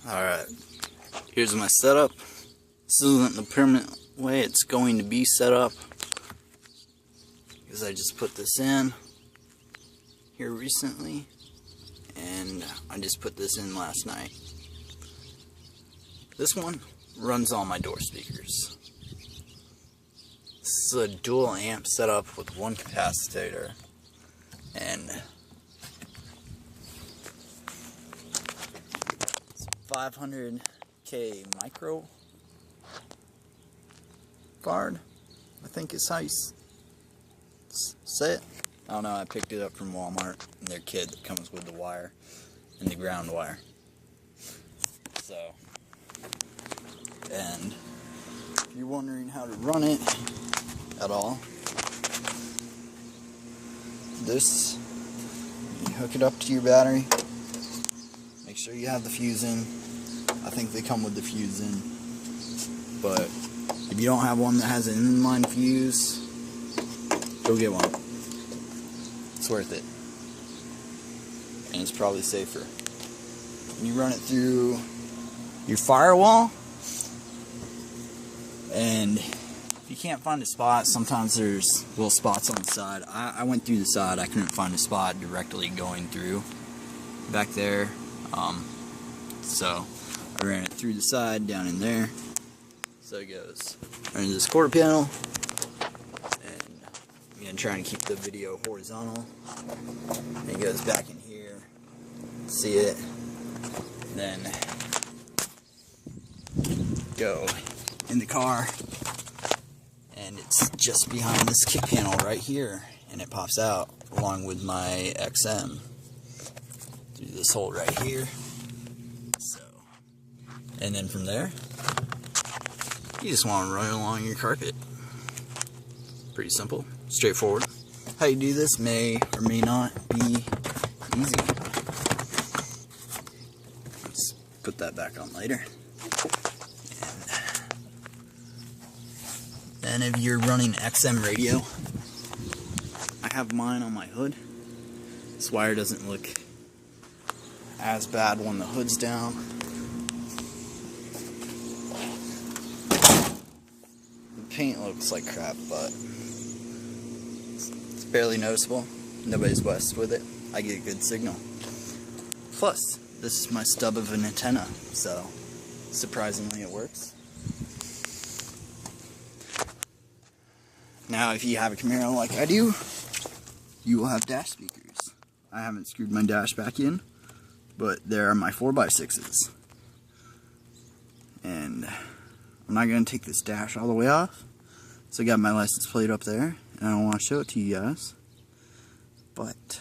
Alright, here's my setup. This isn't the permanent way it's going to be set up, because I just put this in here recently, and I just put this in last night. This one runs all my door speakers. This is a dual amp setup with one capacitor, and 500K micro farad, I think is how you say it. I don't know, I picked it up from Walmart, and their kit that comes with the wire and the ground wire. So, and if you're wondering how to run it at all, this, you hook it up to your battery, make sure you have the fuse in. I think they come with the fuse in, but if you don't have one that has an inline fuse, go get one. It's worth it, and it's probably safer. When you run it through your firewall, and if you can't find a spot, sometimes there's little spots on the side. I went through the side, I couldn't find a spot directly going through back there, so I ran it through the side down in there. So it goes under this quarter panel, and again, trying to keep the video horizontal. And it goes back in here, see it, then go in the car, and it's just behind this kick panel right here, and it pops out along with my XM through this hole right here. So, and then from there, you just want to run it along your carpet. Pretty simple, straightforward. How you do this may or may not be easy. Let's put that back on later. And if you're running XM radio, I have mine on my hood. This wire doesn't look as bad when the hood's down. Paint looks like crap, but it's barely noticeable. Nobody's messed with it. I get a good signal. Plus, this is my stub of an antenna, so surprisingly it works. Now, if you have a Camaro like I do, you will have dash speakers. I haven't screwed my dash back in, but there are my 4x6s. And I'm not going to take this dash all the way off. So I got my license plate up there, and I don't want to show it to you guys. But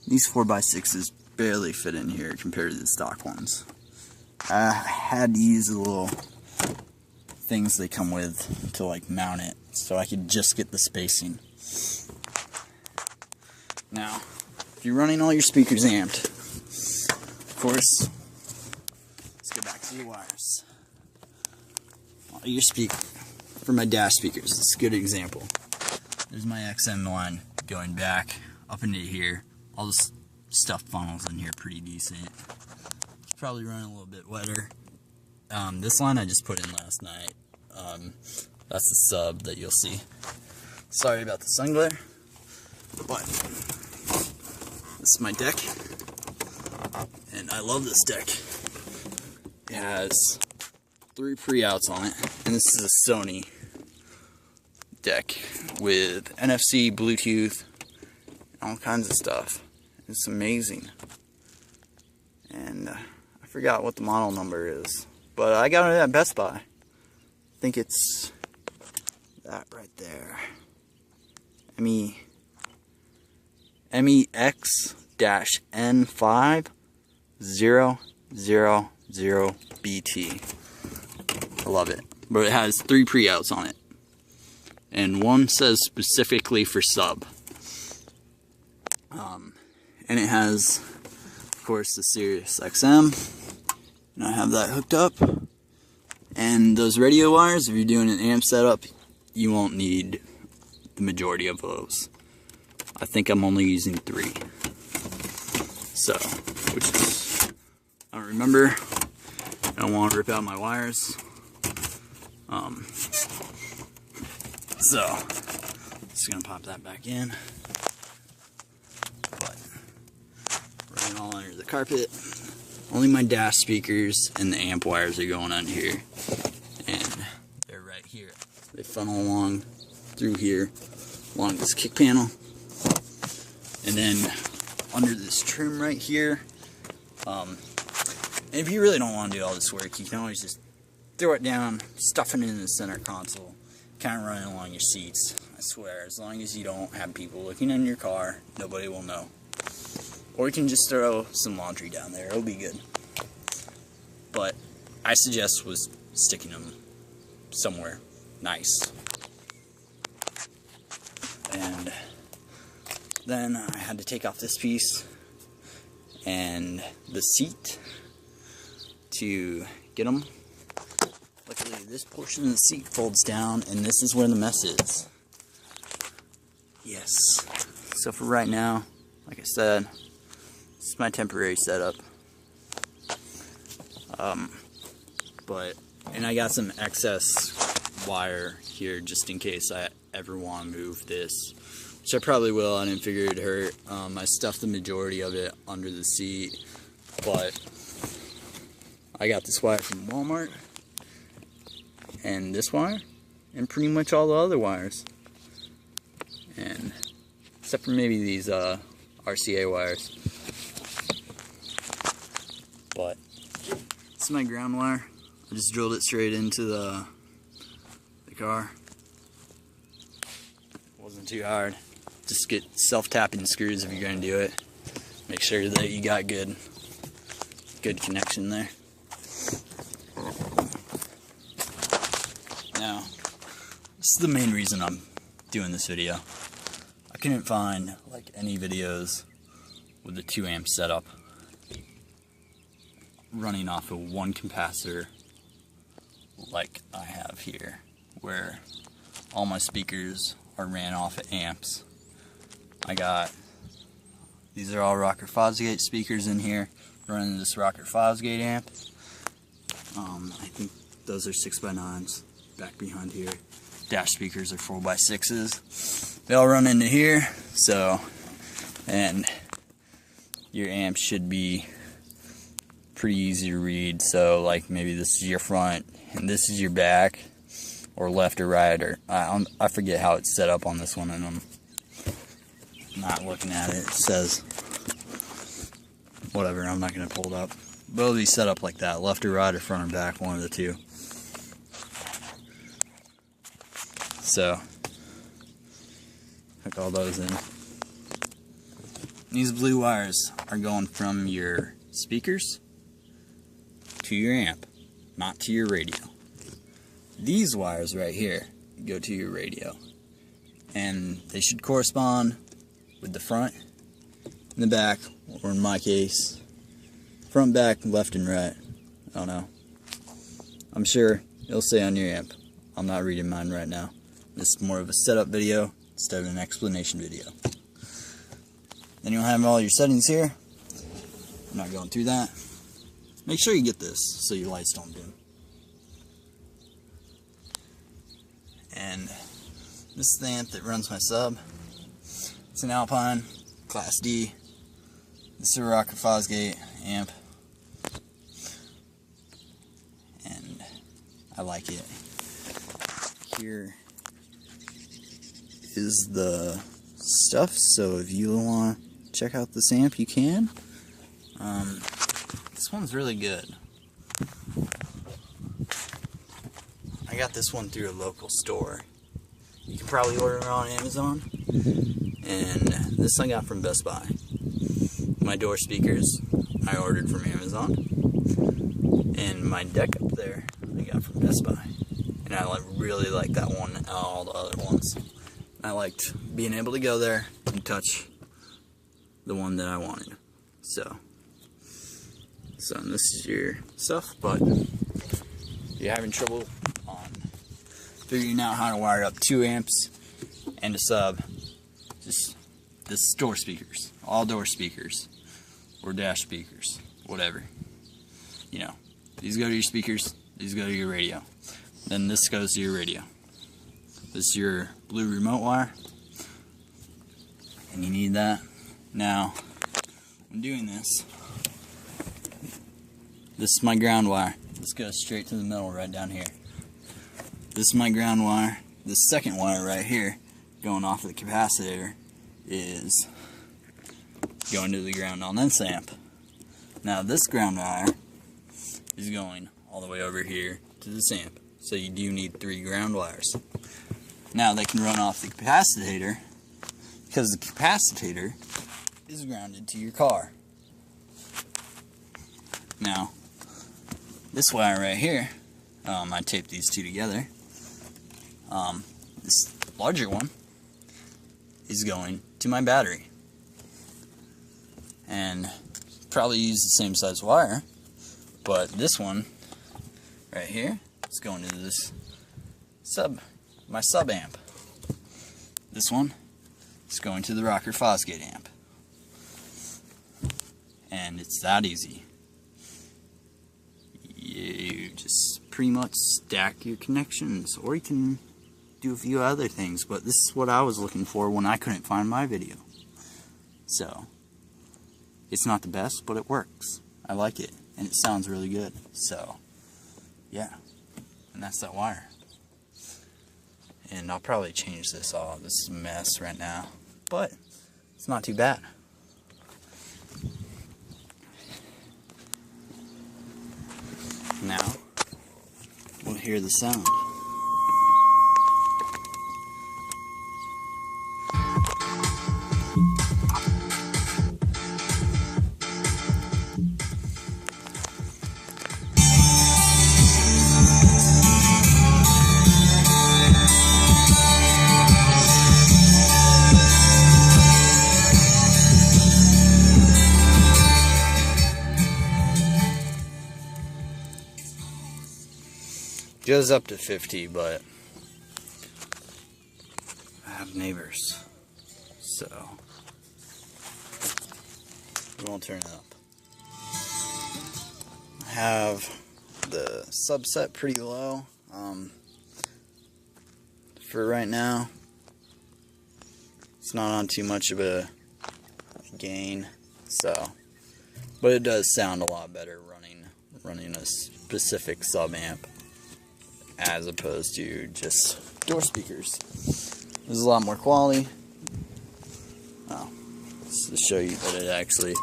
these 4x6s barely fit in here compared to the stock ones. I had to use the little things they come with to like mount it, so I could just get the spacing. Now, if you're running all your speakers amped, of course, let's go back to the wires. All your for my dash speakers, this is a good example. There's my XM line going back up into here. All this stuff funnels in here pretty decent. It's probably running a little bit wetter. This line I just put in last night. That's the sub that you'll see. Sorry about the sun glare, but this is my deck, and I love this deck. It has 3 pre-outs on it, and this is a Sony deck with NFC, Bluetooth, all kinds of stuff. It's amazing. And I forgot what the model number is, but I got it at Best Buy. I think it's that right there. MEX-N5000BT. I love it. But it has 3 pre-outs on it. And one says specifically for sub. And it has, of course, the Sirius XM. And I have that hooked up. And those radio wires, if you're doing an amp setup, you won't need the majority of those. I think I'm only using 3. So, which is I don't remember. I don't want to rip out my wires. So, just gonna pop that back in. But, running all under the carpet. Only my dash speakers and the amp wires are going on here. And they're right here. They funnel along through here, along this kick panel. And then under this trim right here. And if you really don't want to do all this work, you can always just throw it down, stuff it in the center console, kind of running along your seats. I swear, as long as you don't have people looking in your car, nobody will know. Or you can just throw some laundry down there, it'll be good. But I suggest was sticking them somewhere nice. And then I had to take off this piece and the seat to get them. Luckily, this portion of the seat folds down, and this is where the mess is. Yes. So for right now, like I said, this is my temporary setup. And I got some excess wire here just in case I ever want to move this, which I probably will. I didn't figure it'd hurt. I stuffed the majority of it under the seat, but I got this wire from Walmart, and this wire, and pretty much all the other wires, and except for maybe these RCA wires. But this is my ground wire. I just drilled it straight into the car. Wasn't too hard. Just get self-tapping screws if you're going to do it. Make sure that you got good connection there. Now, this is the main reason I'm doing this video. I couldn't find like any videos with the 2 amp setup running off of one capacitor like I have here, where all my speakers are ran off of amps. These are all Rocker Fosgate speakers in here, running this Rocker Fosgate amp. I think those are 6x9s back behind here. Dash speakers are 4x6s. They all run into here, so, and your amp should be pretty easy to read. So like maybe this is your front and this is your back, or left or right, or I forget how it's set up on this one, and I'm not looking at it. It says whatever, I'm not going to pull it up, but it'll be set up like that, left or right or front or back, one of the two. So hook all those in. These blue wires are going from your speakers to your amp, not to your radio. These wires right here go to your radio, and they should correspond with the front and the back, or in my case, front, back, left, and right. I don't know. I'm sure it'll say on your amp. I'm not reading mine right now. This is more of a setup video instead of an explanation video. Then you'll have all your settings here. I'm not going through that. Make sure you get this so your lights don't dim. And this is the amp that runs my sub. It's an Alpine Class D. This is a Rocker Fosgate amp, and I like it. Here is the stuff, so if you want to check out this amp, you can. This one's really good. I got this one through a local store. You can probably order it on Amazon. And this I got from Best Buy. My door speakers I ordered from Amazon. And my deck up there I got from Best Buy. And I really like that one and all the other ones. I liked being able to go there and touch the one that I wanted. So this is your stuff, but if you're having trouble on figuring out how to wire up 2 amps and a sub, just this door speakers, all door speakers, or dash speakers, whatever. you know, these go to your speakers, these go to your radio. Then this goes to your radio. This is your blue remote wire, and you need that. Now, when doing this, this is my ground wire. This goes straight to the middle right down here. This is my ground wire. This second wire right here, going off of the capacitor, is going to the ground on this amp. Now this ground wire is going all the way over here to this amp. So you do need 3 ground wires. Now they can run off the capacitor because the capacitor is grounded to your car. Now this wire right here, I taped these two together. This larger one is going to my battery, and probably use the same size wire, but this one right here is going to this my sub amp. This one is going to the rocker Fosgate amp, and it's that easy. You just pretty much stack your connections, or you can do a few other things, but this is what I was looking for when I couldn't find my video. So it's not the best, but it works. I like it, and it sounds really good. So yeah, and that's that wire. And I'll probably change this all. This is a mess right now, but it's not too bad. Now we'll hear the sound. Goes up to 50, but I have neighbors, so we won't turn it up. I have the subset pretty low for right now. It's not on too much of a gain, so, but it does sound a lot better running a specific sub amp as opposed to just door speakers. There's a lot more quality. Oh, just to show you that it actually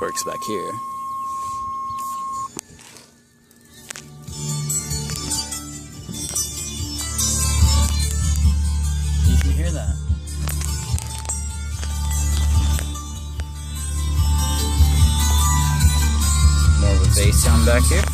works back here. You can hear that. More of a bass sound back here.